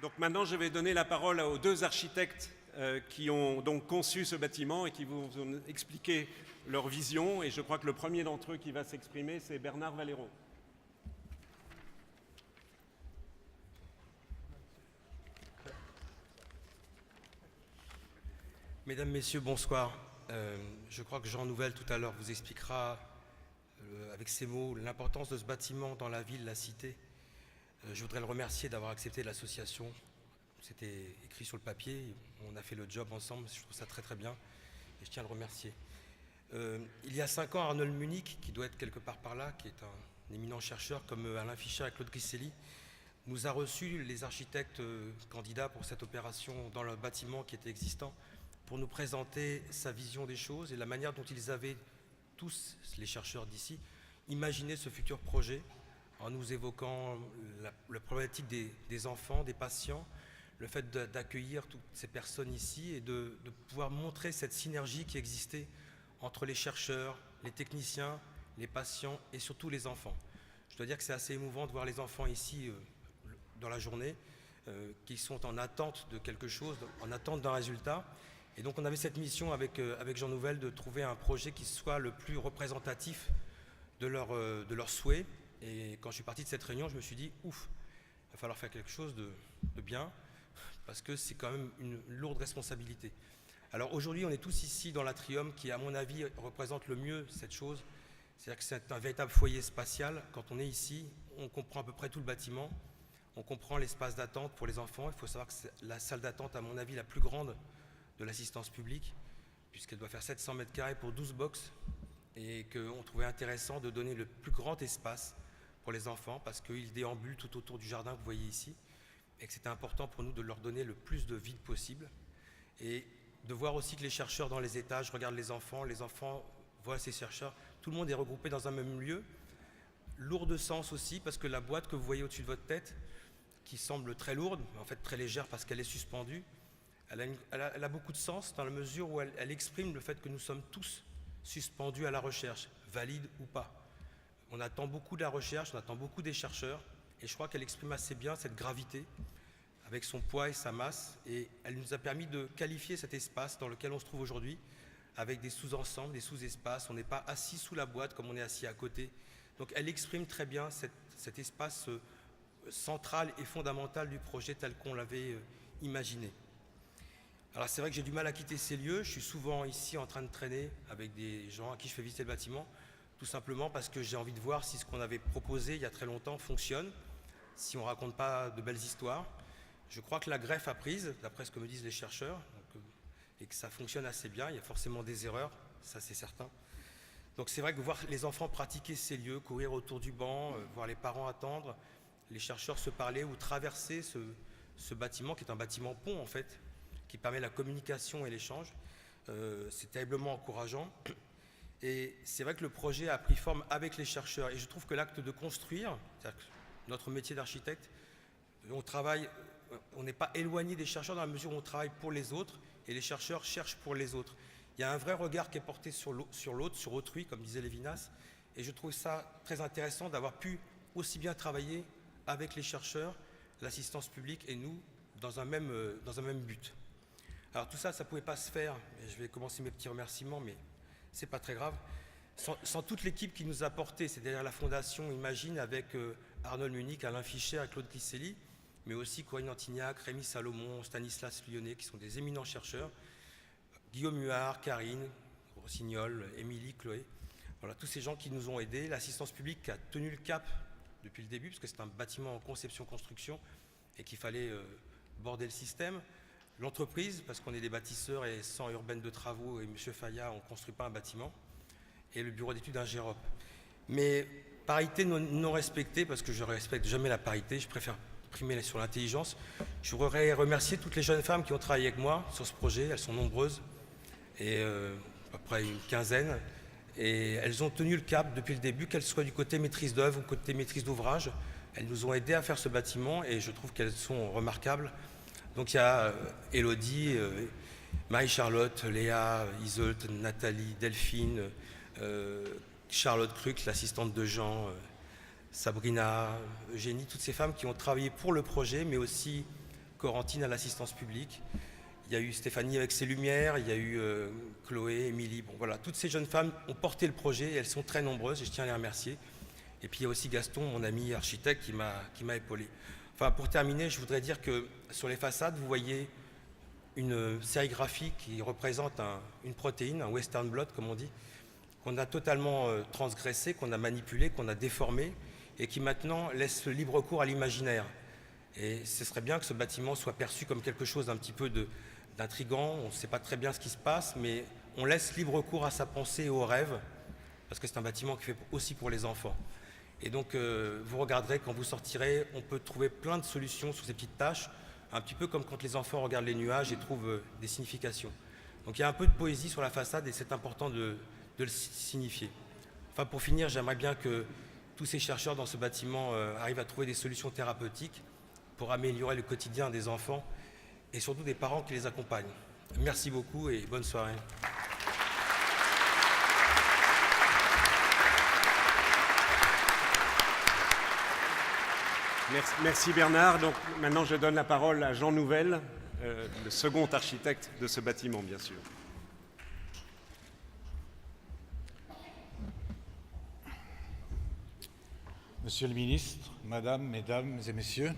Donc maintenant, je vais donner la parole aux deux architectes qui ont donc conçu ce bâtiment et qui vont vous expliquer leur vision. Et je crois que le premier d'entre eux qui va s'exprimer, c'est Bernard Valéron. Mesdames, Messieurs, bonsoir. Je crois que Jean Nouvel tout à l'heure vous expliquera avec ces mots l'importance de ce bâtiment dans la ville, la cité. Je voudrais le remercier d'avoir accepté l'association. C'était écrit sur le papier, on a fait le job ensemble, je trouve ça très très bien et je tiens à le remercier. Il y a 5 ans, Arnold Munich, qui doit être quelque part par là, qui est un éminent chercheur comme Alain Fischer et Claude Grisselli, nous a reçus les architectes candidats pour cette opération dans le bâtiment qui était existant pour nous présenter sa vision des choses et la manière dont ils avaient, tous les chercheurs d'ici, imaginé ce futur projet en nous évoquant la problématique des enfants, des patients, le fait d'accueillir toutes ces personnes ici et de pouvoir montrer cette synergie qui existait entre les chercheurs, les techniciens, les patients et surtout les enfants. Je dois dire que c'est assez émouvant de voir les enfants ici dans la journée, qui sont en attente de quelque chose, en attente d'un résultat. Et donc on avait cette mission avec Jean Nouvel de trouver un projet qui soit le plus représentatif de leurs souhaits. Et quand je suis parti de cette réunion, je me suis dit, ouf, il va falloir faire quelque chose de bien, parce que c'est quand même une lourde responsabilité. Alors aujourd'hui, on est tous ici dans l'Atrium qui, à mon avis, représente le mieux cette chose. C'est-à-dire que c'est un véritable foyer spatial. Quand on est ici, on comprend à peu près tout le bâtiment. On comprend l'espace d'attente pour les enfants. Il faut savoir que c'est la salle d'attente, à mon avis, la plus grande de l'assistance publique, puisqu'elle doit faire 700 mètres carrés pour 12 box, et qu'on trouvait intéressant de donner le plus grand espace pour les enfants, parce qu'ils déambulent tout autour du jardin que vous voyez ici, et que c'était important pour nous de leur donner le plus de vide possible, et de voir aussi que les chercheurs dans les étages regardent les enfants voient ces chercheurs, tout le monde est regroupé dans un même lieu, lourd de sens aussi, parce que la boîte que vous voyez au-dessus de votre tête, qui semble très lourde, mais en fait très légère parce qu'elle est suspendue, elle a beaucoup de sens dans la mesure où elle exprime le fait que nous sommes tous suspendus à la recherche, valide ou pas. On attend beaucoup de la recherche, on attend beaucoup des chercheurs, et je crois qu'elle exprime assez bien cette gravité avec son poids et sa masse, et elle nous a permis de qualifier cet espace dans lequel on se trouve aujourd'hui avec des sous-ensembles, des sous-espaces. On n'est pas assis sous la boîte comme on est assis à côté. Donc elle exprime très bien cet espace central et fondamental du projet tel qu'on l'avait imaginé. Alors c'est vrai que j'ai du mal à quitter ces lieux, je suis souvent ici en train de traîner avec des gens à qui je fais visiter le bâtiment, tout simplement parce que j'ai envie de voir si ce qu'on avait proposé il y a très longtemps fonctionne, si on ne raconte pas de belles histoires. Je crois que la greffe a prise, d'après ce que me disent les chercheurs, et que ça fonctionne assez bien, il y a forcément des erreurs, ça c'est certain. Donc c'est vrai que voir les enfants pratiquer ces lieux, courir autour du banc, voir les parents attendre, les chercheurs se parler ou traverser ce bâtiment qui est un bâtiment pont en fait, qui permet la communication et l'échange. C'est terriblement encourageant. Et c'est vrai que le projet a pris forme avec les chercheurs. Et je trouve que l'acte de construire, c'est-à-dire que notre métier d'architecte, on n'est pas éloigné des chercheurs dans la mesure où on travaille pour les autres et les chercheurs cherchent pour les autres. Il y a un vrai regard qui est porté sur l'autre, sur autrui, comme disait Lévinas. Et je trouve ça très intéressant d'avoir pu aussi bien travailler avec les chercheurs, l'assistance publique et nous dans un même but. Alors tout ça, ça ne pouvait pas se faire, et je vais commencer mes petits remerciements, mais ce n'est pas très grave, sans toute l'équipe qui nous a portés, c'est-à-dire la Fondation Imagine avec Arnold Munich, Alain Fischer et Claude Grisselli, mais aussi Corinne Antignac, Rémi Salomon, Stanislas Lyonnais, qui sont des éminents chercheurs, Guillaume Huard, Karine Rossignol, Émilie, Chloé, voilà, tous ces gens qui nous ont aidés, l'assistance publique qui a tenu le cap depuis le début, parce que c'est un bâtiment en conception-construction et qu'il fallait border le système. L'entreprise, parce qu'on est des bâtisseurs et sans urbaine de travaux, et M. Fayat, on ne construit pas un bâtiment, et le bureau d'études Ingérop. Mais parité non respectée, parce que je ne respecte jamais la parité, je préfère primer sur l'intelligence. Je voudrais remercier toutes les jeunes femmes qui ont travaillé avec moi sur ce projet, elles sont nombreuses, et à peu près une quinzaine, et elles ont tenu le cap depuis le début, qu'elles soient du côté maîtrise d'œuvre ou côté maîtrise d'ouvrage. Elles nous ont aidés à faire ce bâtiment, et je trouve qu'elles sont remarquables. Donc il y a Élodie, Marie-Charlotte, Léa, Iseult, Nathalie, Delphine, Charlotte Cruc, l'assistante de Jean, Sabrina, Eugénie, toutes ces femmes qui ont travaillé pour le projet, mais aussi Corentine à l'assistance publique. Il y a eu Stéphanie avec ses lumières, il y a eu Chloé, Émilie. Bon, voilà, toutes ces jeunes femmes ont porté le projet et elles sont très nombreuses et je tiens à les remercier. Et puis il y a aussi Gaston, mon ami architecte, qui m'a épaulé. Enfin, pour terminer, je voudrais dire que sur les façades, vous voyez une sérigraphie qui représente une protéine, un western blot comme on dit, qu'on a totalement transgressé, qu'on a manipulé, qu'on a déformé et qui maintenant laisse libre cours à l'imaginaire. Et ce serait bien que ce bâtiment soit perçu comme quelque chose d'un petit peu d'intrigant. On ne sait pas très bien ce qui se passe, mais on laisse libre cours à sa pensée et aux rêves, parce que c'est un bâtiment qui fait aussi pour les enfants. Et donc, vous regarderez, quand vous sortirez, on peut trouver plein de solutions sur ces petites tâches, un petit peu comme quand les enfants regardent les nuages et trouvent des significations. Donc, il y a un peu de poésie sur la façade et c'est important de le signifier. Enfin, pour finir, j'aimerais bien que tous ces chercheurs dans ce bâtiment arrivent à trouver des solutions thérapeutiques pour améliorer le quotidien des enfants et surtout des parents qui les accompagnent. Merci beaucoup et bonne soirée. Merci Bernard. Donc, maintenant, je donne la parole à Jean Nouvel, le second architecte de ce bâtiment, bien sûr. Monsieur le ministre, Madame, Mesdames et Messieurs,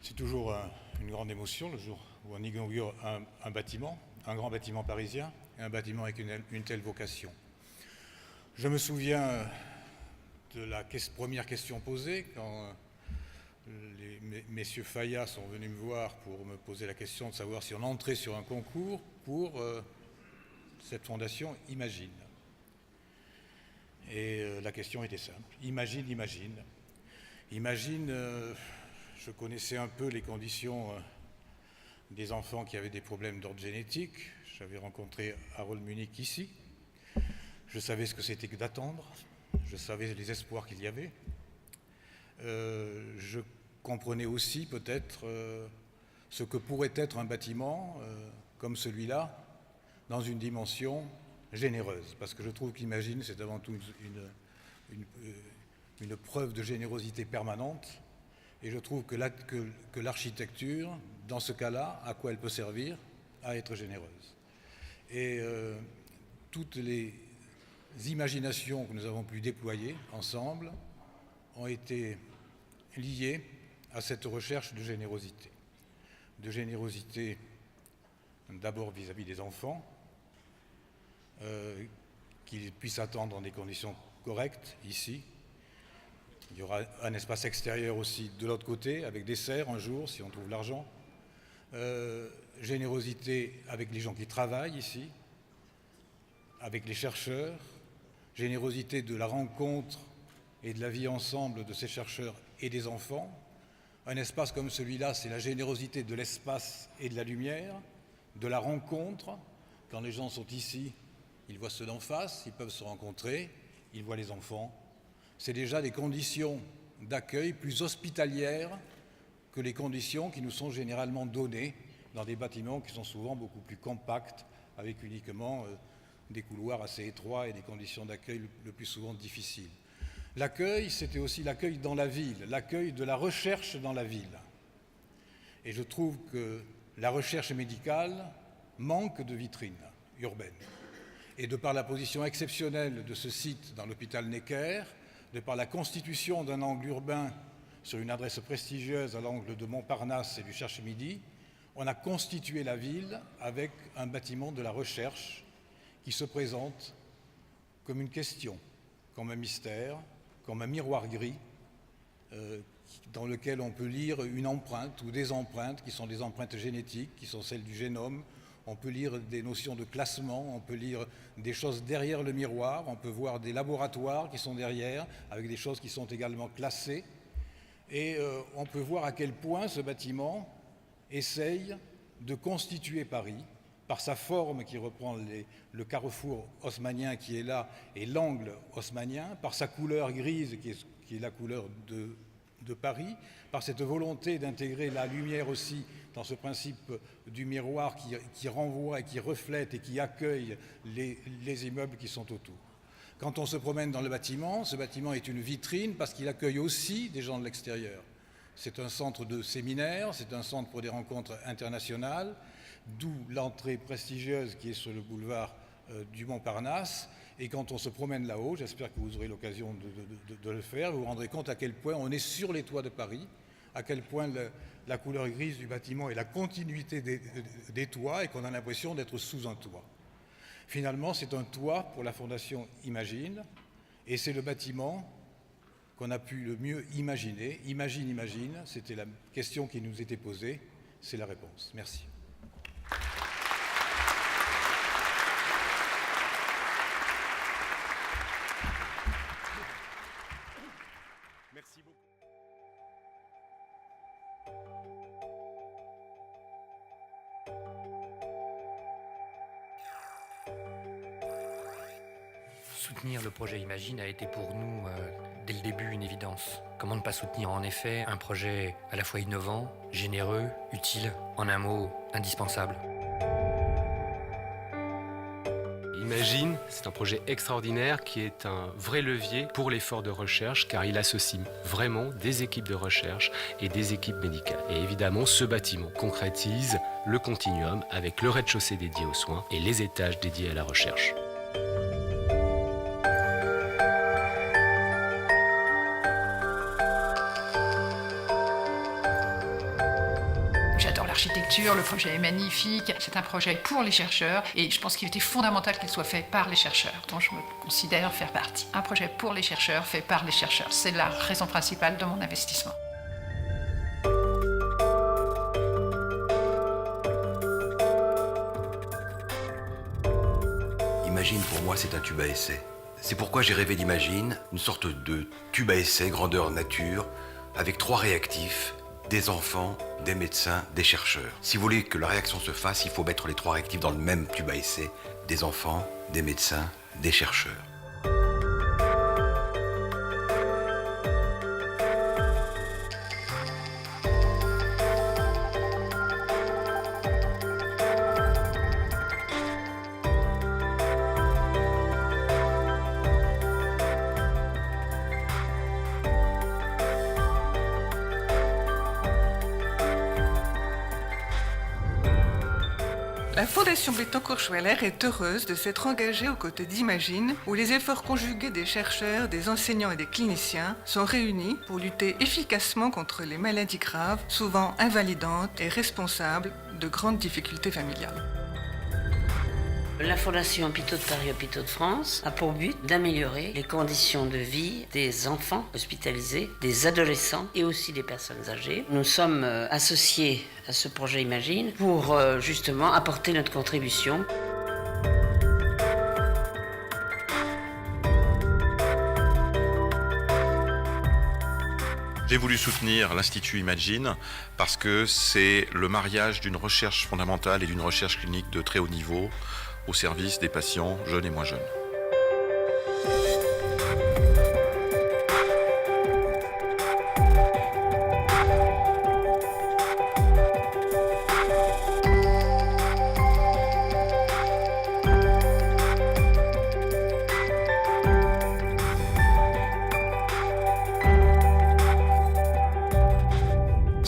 c'est toujours une grande émotion le jour où on inaugure un bâtiment, un grand bâtiment parisien, et un bâtiment avec une telle vocation. Je me souviens de la première question posée quand messieurs Fayat sont venus me voir pour me poser la question de savoir si on entrait sur un concours pour cette fondation Imagine. Et la question était simple. Imagine. Imagine, je connaissais un peu les conditions des enfants qui avaient des problèmes d'ordre génétique. J'avais rencontré Harold Munich ici. Je savais ce que c'était que d'attendre. Je savais les espoirs qu'il y avait. Je comprenais aussi peut-être ce que pourrait être un bâtiment comme celui-là dans une dimension généreuse, parce que je trouve qu'Imagine, c'est avant tout une preuve de générosité permanente, et je trouve que l'architecture, dans ce cas-là, à quoi elle peut servir? À être généreuse. Et toutes les imaginations que nous avons pu déployer ensemble ont été liées à cette recherche de générosité. De générosité d'abord vis-à-vis des enfants, qu'ils puissent attendre dans des conditions correctes ici. Il y aura un espace extérieur aussi de l'autre côté, avec des serres un jour, si on trouve l'argent. Générosité avec les gens qui travaillent ici, avec les chercheurs, générosité de la rencontre et de la vie ensemble de ces chercheurs et des enfants. Un espace comme celui-là, c'est la générosité de l'espace et de la lumière, de la rencontre. Quand les gens sont ici, ils voient ceux d'en face, ils peuvent se rencontrer, ils voient les enfants. C'est déjà des conditions d'accueil plus hospitalières que les conditions qui nous sont généralement données dans des bâtiments qui sont souvent beaucoup plus compacts, avec uniquement des couloirs assez étroits et des conditions d'accueil le plus souvent difficiles. L'accueil, c'était aussi l'accueil dans la ville, l'accueil de la recherche dans la ville. Et je trouve que la recherche médicale manque de vitrines urbaines. Et de par la position exceptionnelle de ce site dans l'hôpital Necker, de par la constitution d'un angle urbain sur une adresse prestigieuse à l'angle de Montparnasse et du Cherche-Midi, on a constitué la ville avec un bâtiment de la recherche qui se présente comme une question, comme un mystère, comme un miroir gris dans lequel on peut lire une empreinte ou des empreintes qui sont des empreintes génétiques, qui sont celles du génome. On peut lire des notions de classement, on peut lire des choses derrière le miroir, on peut voir des laboratoires qui sont derrière, avec des choses qui sont également classées. Et on peut voir à quel point ce bâtiment essaye de constituer Paris, par sa forme qui reprend le carrefour haussmannien qui est là et l'angle haussmannien, par sa couleur grise qui est la couleur de Paris, par cette volonté d'intégrer la lumière aussi dans ce principe du miroir qui renvoie et qui reflète et qui accueille les immeubles qui sont autour. Quand on se promène dans le bâtiment, ce bâtiment est une vitrine parce qu'il accueille aussi des gens de l'extérieur. C'est un centre de séminaire, c'est un centre pour des rencontres internationales, d'où l'entrée prestigieuse qui est sur le boulevard du Montparnasse. Et quand on se promène là-haut, j'espère que vous aurez l'occasion de le faire, vous vous rendrez compte à quel point on est sur les toits de Paris, à quel point la couleur grise du bâtiment est la continuité des toits et qu'on a l'impression d'être sous un toit. Finalement, c'est un toit pour la Fondation Imagine et c'est le bâtiment qu'on a pu le mieux imaginer. Imagine, c'était la question qui nous était posée, c'est la réponse. Merci. Merci beaucoup. Soutenir le projet Imagine a été pour nous, dès le début, une évidence. Comment ne pas soutenir en effet un projet à la fois innovant, généreux, utile, en un mot, indispensable. Imagine, c'est un projet extraordinaire qui est un vrai levier pour l'effort de recherche car il associe vraiment des équipes de recherche et des équipes médicales. Et évidemment, ce bâtiment concrétise le continuum avec le rez-de-chaussée dédié aux soins et les étages dédiés à la recherche. J'adore l'architecture, le projet est magnifique, c'est un projet pour les chercheurs et je pense qu'il était fondamental qu'il soit fait par les chercheurs, dont je me considère faire partie. Un projet pour les chercheurs, fait par les chercheurs, c'est la raison principale de mon investissement. Imagine, pour moi, c'est un tube à essai. C'est pourquoi j'ai rêvé d'Imagine, une sorte de tube à essai grandeur nature, avec 3 réactifs, des enfants, des médecins, des chercheurs. Si vous voulez que la réaction se fasse, il faut mettre les 3 réactifs dans le même tube à essai, des enfants, des médecins, des chercheurs. La Fondation Bettencourt-Schweller est heureuse de s'être engagée aux côtés d'Imagine, où les efforts conjugués des chercheurs, des enseignants et des cliniciens sont réunis pour lutter efficacement contre les maladies graves, souvent invalidantes et responsables de grandes difficultés familiales. La Fondation Hôpitaux de Paris, Hôpitaux de France a pour but d'améliorer les conditions de vie des enfants hospitalisés, des adolescents et aussi des personnes âgées. Nous sommes associés à ce projet Imagine pour justement apporter notre contribution. J'ai voulu soutenir l'Institut Imagine parce que c'est le mariage d'une recherche fondamentale et d'une recherche clinique de très haut niveau au service des patients jeunes et moins jeunes.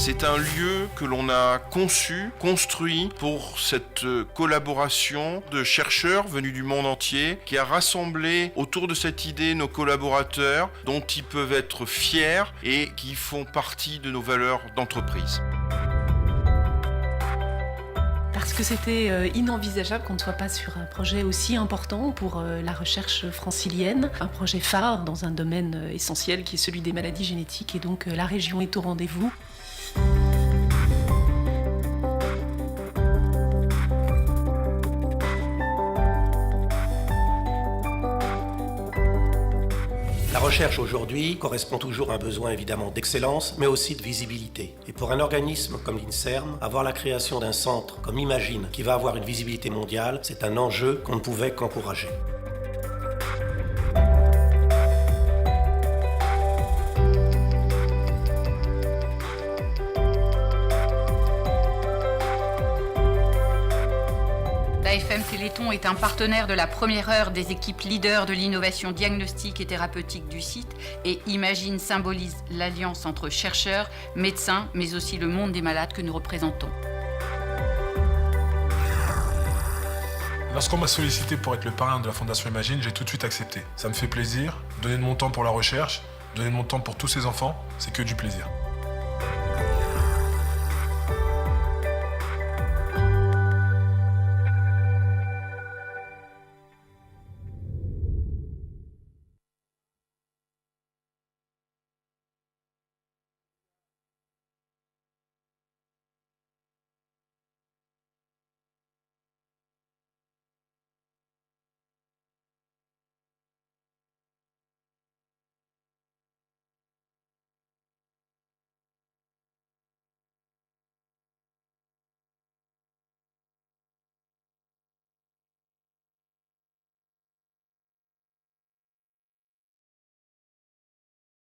C'est un lieu que l'on a conçu, construit pour cette collaboration de chercheurs venus du monde entier qui a rassemblé autour de cette idée nos collaborateurs dont ils peuvent être fiers et qui font partie de nos valeurs d'entreprise. Parce que c'était inenvisageable qu'on ne soit pas sur un projet aussi important pour la recherche francilienne, un projet phare dans un domaine essentiel qui est celui des maladies génétiques et donc la région est au rendez-vous. La recherche aujourd'hui correspond toujours à un besoin évidemment d'excellence, mais aussi de visibilité. Et pour un organisme comme l'INSERM, avoir la création d'un centre comme Imagine qui va avoir une visibilité mondiale, c'est un enjeu qu'on ne pouvait qu'encourager. L'AFM Téléthon est un partenaire de la première heure des équipes leaders de l'innovation diagnostique et thérapeutique du site et Imagine symbolise l'alliance entre chercheurs, médecins, mais aussi le monde des malades que nous représentons. Lorsqu'on m'a sollicité pour être le parrain de la Fondation Imagine, j'ai tout de suite accepté. Ça me fait plaisir, donner de mon temps pour la recherche, donner de mon temps pour tous ces enfants, c'est que du plaisir.